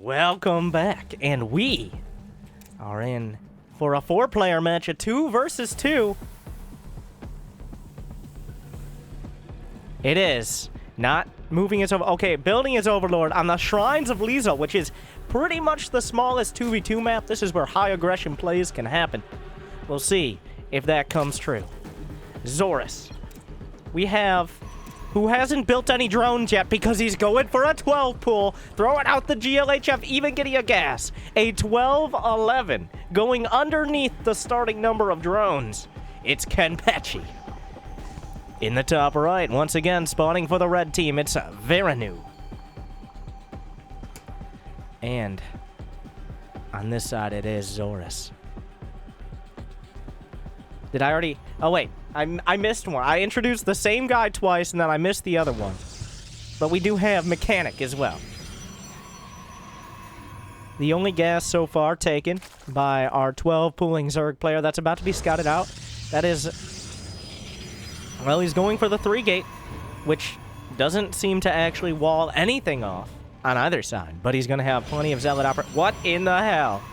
Welcome back, and we are in for a 4-player match, a 2 versus 2. It is not moving as over. Okay, building as Overlord on the Shrines of Liza, which is pretty much the smallest 2v2 map. This is where high aggression plays can happen. We'll see if that comes true. Zorus. We have who hasn't built any drones yet because he's going for a 12 pool, throwing out the GLHF, even getting a gas. A 12-11, going underneath the starting number of drones. It's Kenpachi. In the top right, once again, spawning for the red team, it's Veranu. And on this side, it is Zorus. Did I already... Oh, wait. I missed one. I introduced the same guy twice, and then I missed the other one. But we do have Mechanic as well. The only gas so far taken by our 12 pooling Zerg player that's about to be scouted out. That is... Well, he's going for the 3-gate, which doesn't seem to actually wall anything off on either side. But he's going to have plenty of Zealot oper... What in the hell?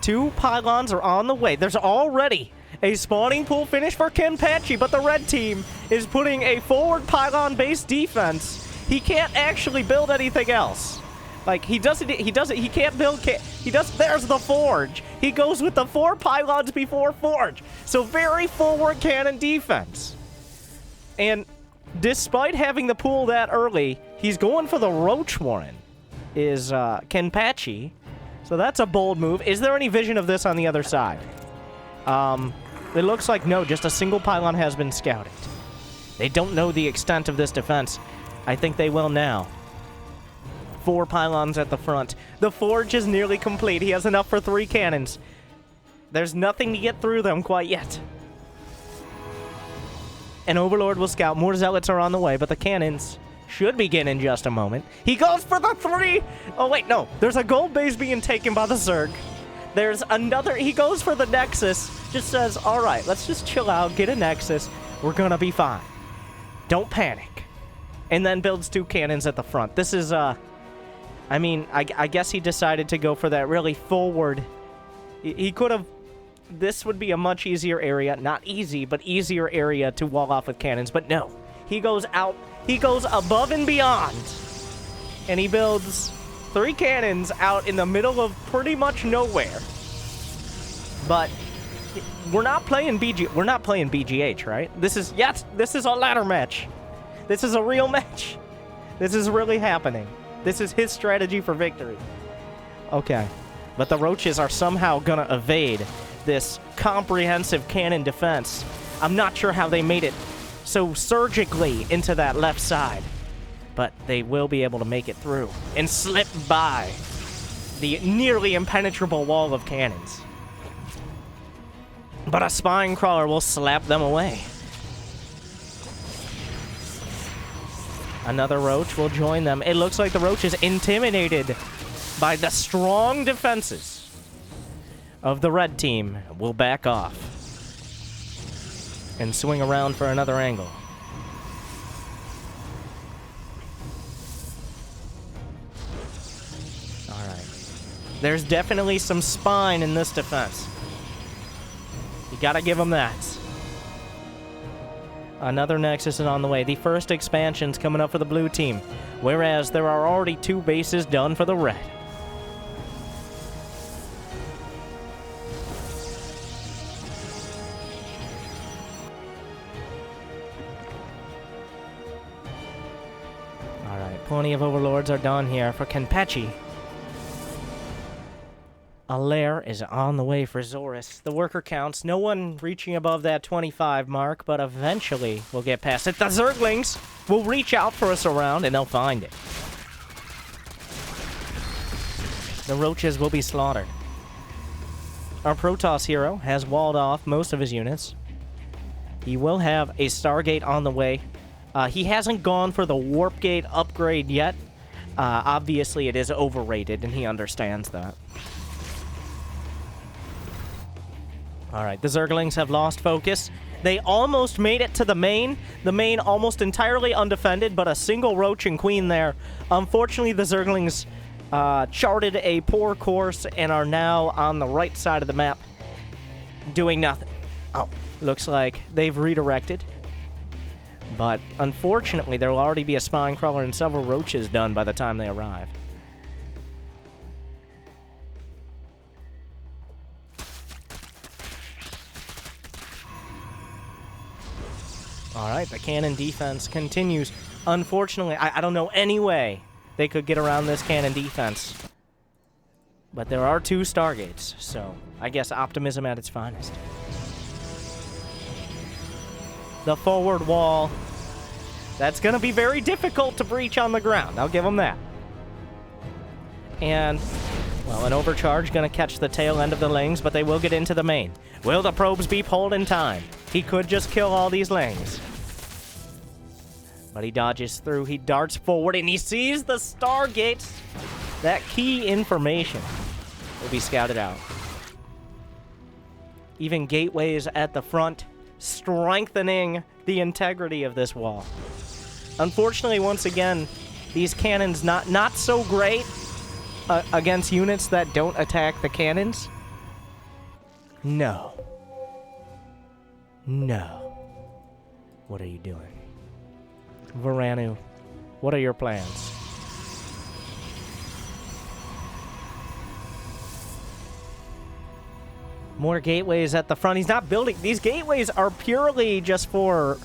2 pylons are on the way. There's already a spawning pool finish for Kenpachi, but the red team is putting a forward pylon-based defense. He can't actually build anything else. Like, he can't build, there's the Forge. He goes with the 4 pylons before Forge. So very forward cannon defense. And despite having the pool that early, he's going for the Roach Warren, is Kenpachi. So that's a bold move. Is there any vision of this on the other side? It looks like no, just a single pylon has been scouted. They don't know the extent of this defense. I think they will now. 4 pylons at the front. The Forge is nearly complete. He has enough for 3 cannons. There's nothing to get through them quite yet. An Overlord will scout. More Zealots are on the way, but the cannons should begin in just a moment. He goes for the 3! Oh, wait, no. There's a gold base being taken by the Zerg. There's another... He goes for the Nexus. Just says, all right, let's just chill out, get a Nexus. We're gonna be fine. Don't panic. And then builds 2 cannons at the front. This is, I mean, I guess he decided to go for that really forward... He could have... This would be a much easier area. Not easy, but easier area to wall off with cannons. But no. He goes out. He goes above and beyond. And he builds 3 cannons out in the middle of pretty much nowhere. But we're not playing We're not playing BGH, right? This is a ladder match. This is a real match. This is really happening. This is his strategy for victory. Okay. But the Roaches are somehow gonna evade this comprehensive cannon defense. I'm not sure how they made it so surgically into that left side, but they will be able to make it through and slip by the nearly impenetrable wall of cannons. But a spine crawler will slap them away. Another Roach will join them. It looks like the Roach is intimidated by the strong defenses of the red team. Will back off and swing around for another angle. All right. There's definitely some spine in this defense. You gotta give them that. Another Nexus is on the way. The first expansion's coming up for the blue team, whereas there are already 2 bases done for the red. Plenty of Overlords are done here for Kenpachi. A lair is on the way for Zorus. The worker counts. No one reaching above that 25 mark, but eventually we'll get past it. The Zerglings will reach out for us around, and they'll find it. The Roaches will be slaughtered. Our Protoss hero has walled off most of his units. He will have a Stargate on the way. He hasn't gone for the Warp Gate upgrade yet. Obviously, it is overrated, and he understands that. All right, the Zerglings have lost focus. They almost made it to the main. The main almost entirely undefended, but a single Roach and Queen there. Unfortunately, the Zerglings charted a poor course and are now on the right side of the map doing nothing. Oh, looks like they've redirected. But unfortunately, there will already be a spine crawler and several roaches done by the time they arrive. Alright, the cannon defense continues. Unfortunately, I don't know any way they could get around this cannon defense. But there are 2 Stargates, so I guess optimism at its finest. The forward wall. That's going to be very difficult to breach on the ground. I'll give them that. And, well, an overcharge going to catch the tail end of the Lings, but they will get into the main. Will the probes be pulled in time? He could just kill all these Lings. But he dodges through, he darts forward, and he sees the Stargates. That key information will be scouted out. Even gateways at the front, strengthening the integrity of this wall. Unfortunately, once again, these cannons not so great against units that don't attack the cannons. No. No. What are you doing? Varanu, what are your plans? More gateways at the front. He's not building. These gateways are purely just for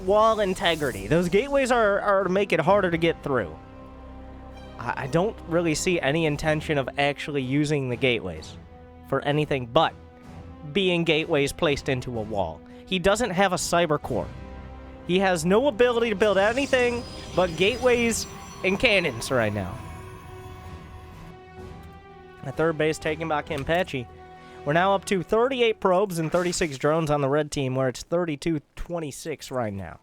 wall integrity. Those gateways are to make it harder to get through. I don't really see any intention of actually using the gateways for anything but being gateways placed into a wall. He doesn't have a cyber core. He has no ability to build anything but gateways and cannons right now. At third base, taken by Kenpachi. We're now up to 38 probes and 36 drones on the red team, where it's 32-26 right now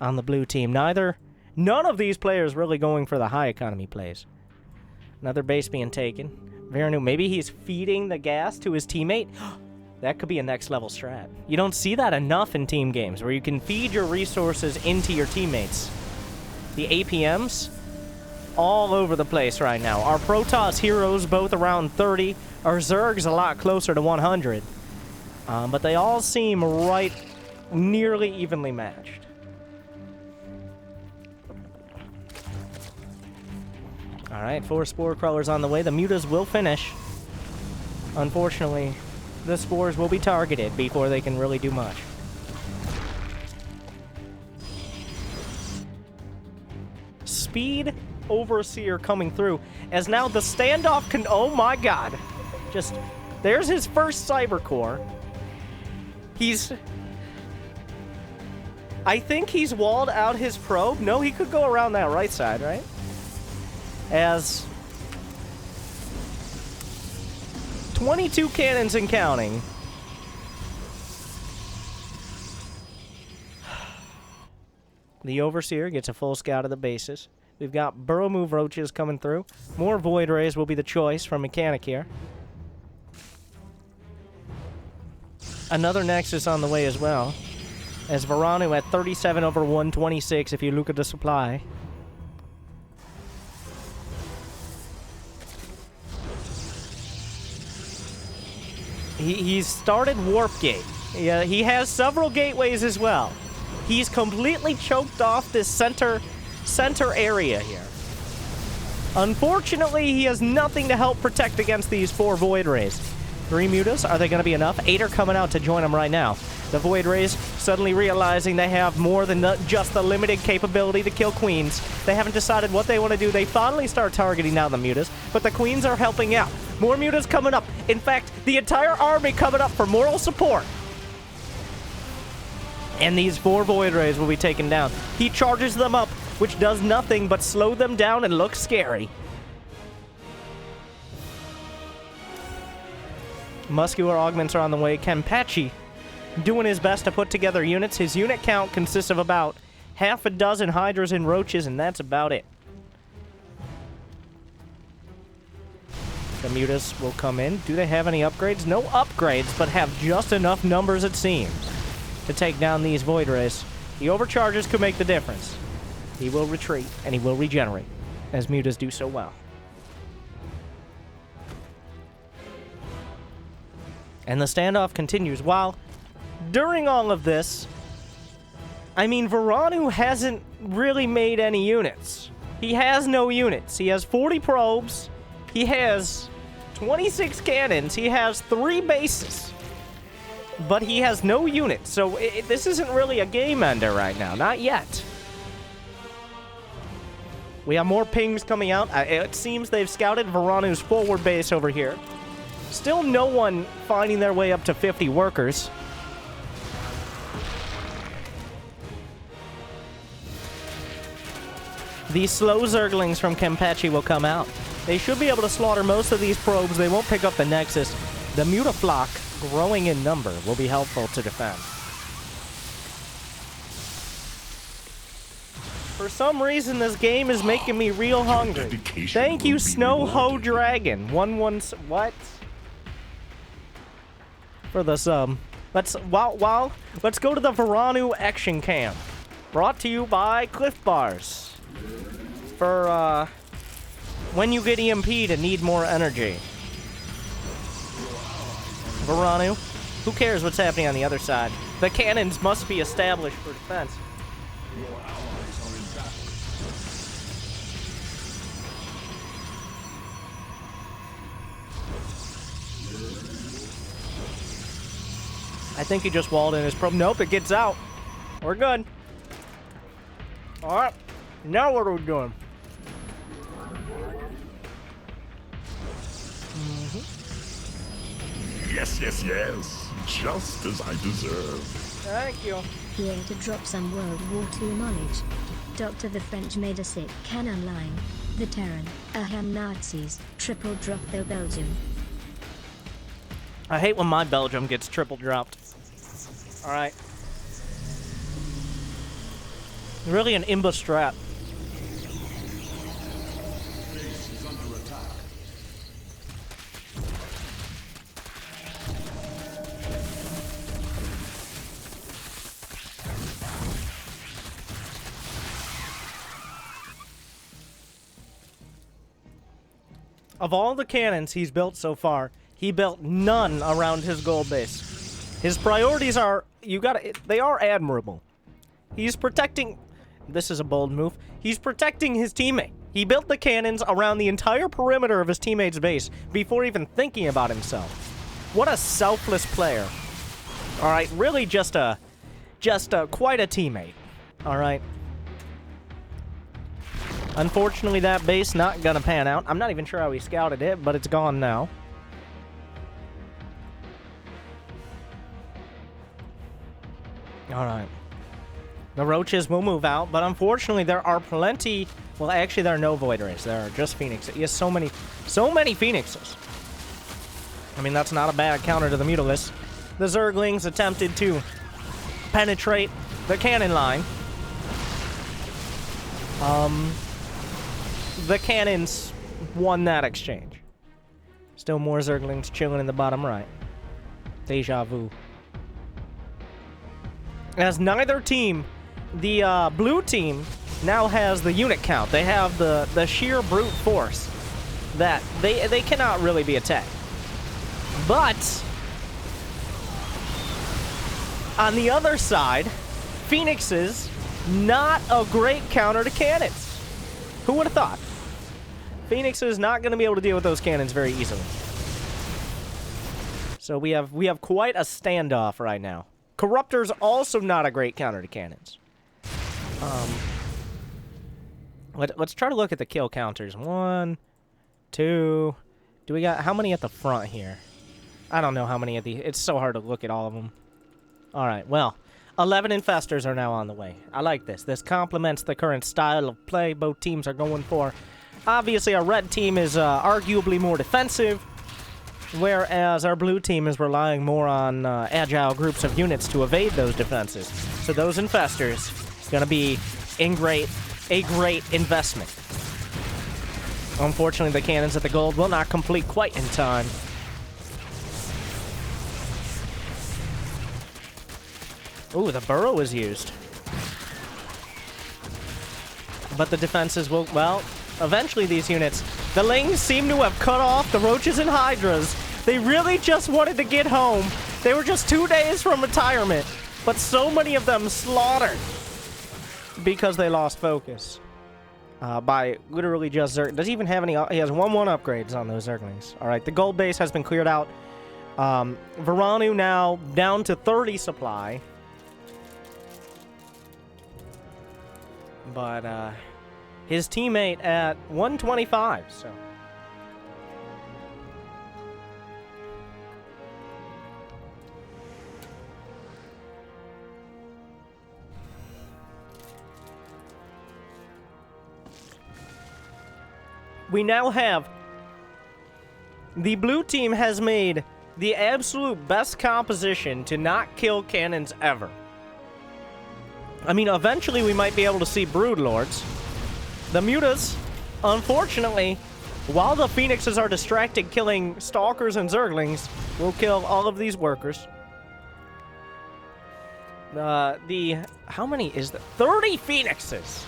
on the blue team. None of these players really going for the high economy plays. Another base being taken. Varanu, maybe he's feeding the gas to his teammate. That could be a next level strat. You don't see that enough in team games, where you can feed your resources into your teammates. The APMs, all over the place right now. Our Protoss heroes both around 30. Our Zergs a lot closer to 100. But they all seem right nearly evenly matched. Alright, 4 Spore Crawlers on the way. The Mutas will finish. Unfortunately, the Spores will be targeted before they can really do much. Speed Overseer coming through, as now the standoff can... Oh my god. Just... There's his first cyber core. I think he's walled out his probe. No, he could go around that right side, right? As 22 cannons and counting. The Overseer gets a full scout of the bases. We've got Burrow Move Roaches coming through. More Void Rays will be the choice from Mechanic here. Another Nexus on the way as well. As Varanu at 37 over 126 if you look at the supply. He's started Warp Gate. Yeah, he has several gateways as well. He's completely choked off this center area here. Unfortunately, he has nothing to help protect against these 4 Void Rays. 3 Mutas, are they going to be enough? 8 are coming out to join him right now. The Void Rays suddenly realizing they have more than just the limited capability to kill Queens. They haven't decided what they want to do. They finally start targeting now the Mutas, but the Queens are helping out. More Mutas coming up. In fact, the entire army coming up for moral support. And these 4 Void Rays will be taken down. He charges them up, which does nothing but slow them down and look scary. Muscular augments are on the way. Kenpachi doing his best to put together units. His unit count consists of about half a dozen Hydras and Roaches, and that's about it. The Mutas will come in. Do they have any upgrades? No upgrades, but have just enough numbers, it seems, to take down these Void Rays. The overcharges could make the difference. He will retreat, and he will regenerate. as mutas do so well. And the standoff continues. While during all of this, I mean, Veranu hasn't really made any units. He has no units. He has 40 probes. He has 26 cannons. He has 3 bases. But he has no units. So this isn't really a game ender right now. Not yet. We have more pings coming out. It seems they've scouted Veranu's forward base over here. Still no one finding their way up to 50 workers. These slow Zerglings from Campeche will come out. They should be able to slaughter most of these probes. They won't pick up the Nexus. The Mutaflock, growing in number, will be helpful to defend. For some reason, this game is making me real hungry. Thank you, Snow Ho Dragon. What? For the sub. Let's go to the Veranu Action Camp. Brought to you by Cliff Bars. For when you get EMP'd and need more energy. Veranu, who cares what's happening on the other side? The cannons must be established for defense. I think he just walled in his probe. Nope, it gets out. We're good. Alright. Now what are we doing? Yes. Just as I deserve. Thank you. Here to drop some World War II knowledge. Doctor, the French made a sick cannon line. The Terran, ahem, Nazis, triple drop their Belgium. I hate when my Belgium gets triple dropped. Alright. Really an imba strat. Of all the cannons he's built so far, he built none around his gold base. His priorities are, they are admirable. He's protecting, this is a bold move, he's protecting his teammate. He built the cannons around the entire perimeter of his teammate's base before even thinking about himself. What a selfless player. Alright, really just quite a teammate. Alright. Unfortunately, that base not gonna pan out. I'm not even sure how he scouted it, but it's gone now. Alright. The Roaches will move out, but unfortunately there are plenty... Well, actually there are no Void Rays. There are just Phoenixes. He has so many Phoenixes. I mean, that's not a bad counter to the Mutalisk. The Zerglings attempted to penetrate the cannon line. The cannons won that exchange. Still more Zerglings chilling in the bottom right. Deja vu. As neither team, the blue team now has the unit count. They have the sheer brute force that they cannot really be attacked. But on the other side, Phoenixes, not a great counter to cannons. Who would have thought? Phoenix is not going to be able to deal with those cannons very easily. So we have quite a standoff right now. Corruptor's also not a great counter to cannons. Let's try to look at the kill counters. 1, 2. Do we got how many at the front here? I don't know how many at the... It's so hard to look at all of them. All right, well, 11 infestors are now on the way. I like this. This complements the current style of play both teams are going for. Obviously, our red team is arguably more defensive, whereas our blue team is relying more on agile groups of units to evade those defenses. So those infestors going to be a great investment. Unfortunately, the cannons at the gold will not complete quite in time. Ooh, the burrow was used. But the defenses will, well, Eventually, these units, the Lings seem to have cut off the Roaches and Hydras. They really just wanted to get home. They were just 2 days from retirement, but so many of them slaughtered because they lost focus. By literally just Zerg. Does he even have any? He has 1/1 upgrades on those Zerglings. All right, the gold base has been cleared out. Veranu now down to 30 supply. But his teammate at 125. So. We now have, the blue team has made the absolute best composition to not kill cannons ever. I mean, eventually we might be able to see Broodlords. The Mutas, unfortunately, while the Phoenixes are distracted killing Stalkers and Zerglings, will kill all of these workers. How many is that? 30 Phoenixes!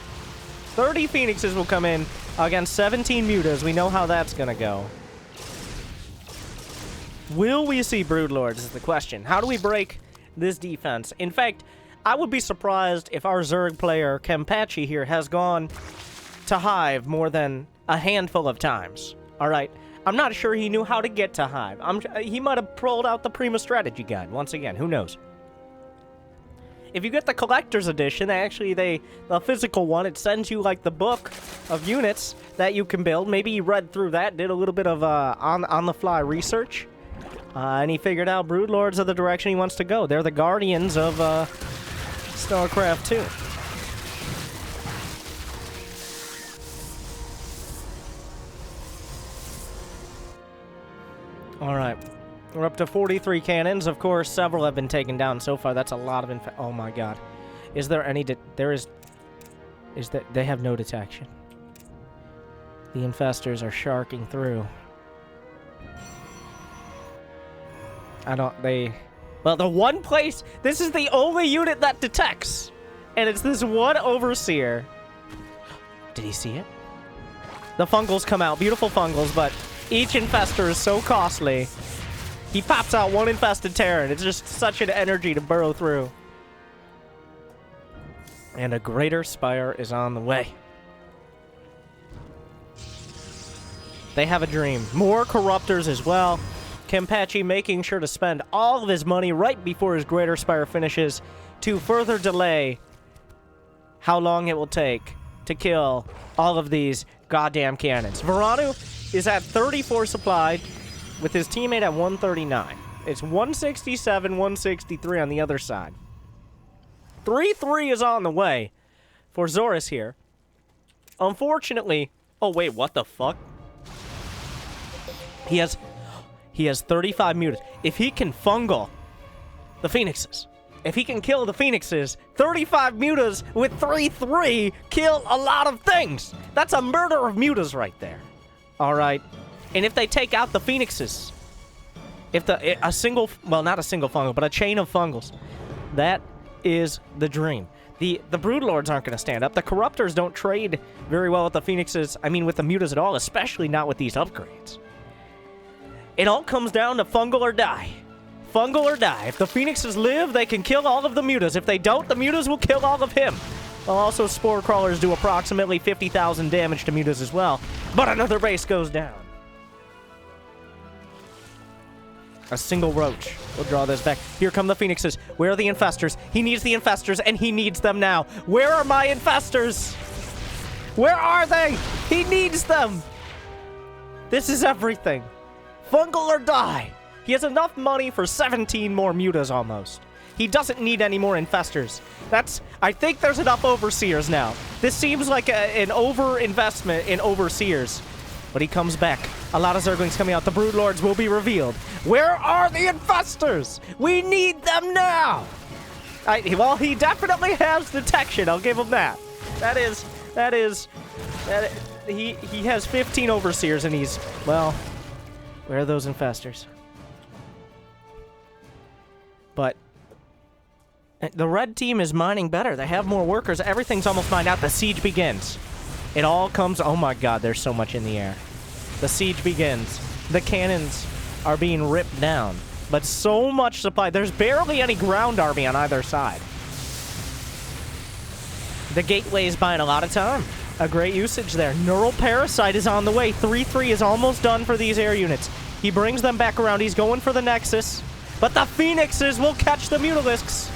30 Phoenixes will come in against 17 Mutas. We know how that's gonna go. Will we see Broodlords is the question. How do we break this defense? In fact, I would be surprised if our Zerg player, Kempachi here, has gone to Hive more than a handful of times. Alright, I'm not sure he knew how to get to Hive. He might have pulled out the Prima Strategy Guide. Once again, who knows? If you get the Collector's Edition, actually, the physical one, it sends you, like, the book of units that you can build. Maybe he read through that, did a little bit of on-the-fly research, and he figured out Broodlords are the direction he wants to go. They're the guardians of StarCraft 2. All right. We're up to 43 cannons. Of course, several have been taken down so far. That's a lot of oh my god. Is there any they have no detection. The infestors are sharking through. Well, the one place, this is the only unit that detects. And it's this one Overseer. Did he see it? The fungals come out, beautiful fungals, but each infestor is so costly. He pops out one infested Terran. It's just such an energy to burrow through. And a greater spire is on the way. They have a dream. More corruptors as well. Kempachi making sure to spend all of his money right before his greater spire finishes to further delay how long it will take to kill all of these goddamn cannons. Veranu is at 34 supplied, with his teammate at 139. It's 167, 163 on the other side. 3-3 is on the way for Zorus here. Unfortunately... Oh, wait, what the fuck? He has 35 mutas. If he can fungal the Phoenixes, if he can kill the Phoenixes, 35 mutas with 3-3 kill a lot of things. That's a murder of mutas right there. All right. And if they take out the Phoenixes, if a single, well, not a single fungal, but a chain of fungals, that is the dream. The Broodlords aren't going to stand up. The Corruptors don't trade very well with the Phoenixes, I mean with the mutas at all, especially not with these upgrades. It all comes down to fungal or die. Fungal or die. If the Phoenixes live, they can kill all of the mutas. If they don't, the mutas will kill all of him. Well, also, Spore Crawlers do approximately 50,000 damage to mutas as well. But another base goes down. A single Roach will draw this back. Here come the Phoenixes. Where are the infestors? He needs the infestors, and he needs them now. Where are my infestors? Where are they? He needs them. This is everything. Fungal or die. He has enough money for 17 more mutas almost. He doesn't need any more infestors. I think there's enough overseers now. This seems like an over-investment in overseers. But he comes back. A lot of Zerglings coming out. The Broodlords will be revealed. Where are the infestors? We need them now. Well, he definitely has detection. I'll give him that. He has 15 overseers, and he's, well, where are those infestors? But the red team is mining better. They have more workers. Everything's almost mined out. The siege begins. It all comes... Oh my god, there's so much in the air. The siege begins. The cannons are being ripped down. But so much supply. There's barely any ground army on either side. The gateway is buying a lot of time. A great usage there. Neural Parasite is on the way. 3-3 is almost done for these air units. He brings them back around. He's going for the Nexus. But the Phoenixes will catch the Mutalisks.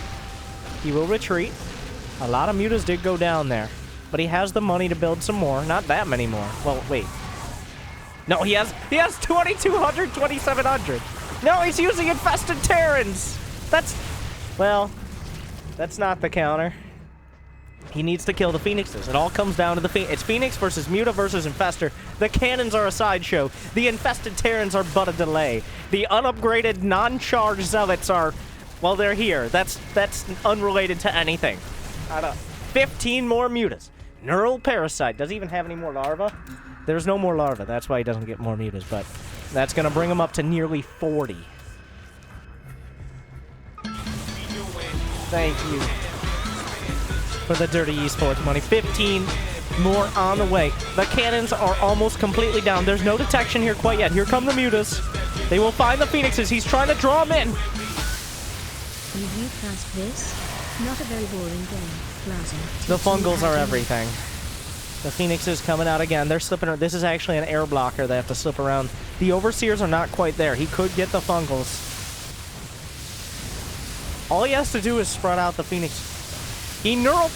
He will retreat. A lot of Mutas did go down there. But he has the money to build some more. Not that many more. Well, wait. No, he has 2,200, 2,700. No, he's using Infested Terrans. Well, that's not the counter. He needs to kill the Phoenixes. It all comes down to the Phoenix. It's Phoenix versus Muta versus Infester. The cannons are a sideshow. The Infested Terrans are but a delay. The unupgraded, non-charged Zealots are, well, they're here. That's unrelated to anything. I don't know. 15 more Mutas. Neural Parasite. Does he even have any more larvae? There's no more larvae. That's why he doesn't get more Mutas, but that's going to bring him up to nearly 40. Thank you for the dirty esports money. 15 more on the way. The cannons are almost completely down. There's no detection here quite yet. Here come the Mutas. They will find the Phoenixes. He's trying to draw them in. Will you cast this? Not a very boring game. Plaza. The fungals are everything. The Phoenixes coming out again. They're slipping around. This is actually an air blocker they have to slip around. The Overseers are not quite there. He could get the fungals. All he has to do is spread out the Phoenix. He neural...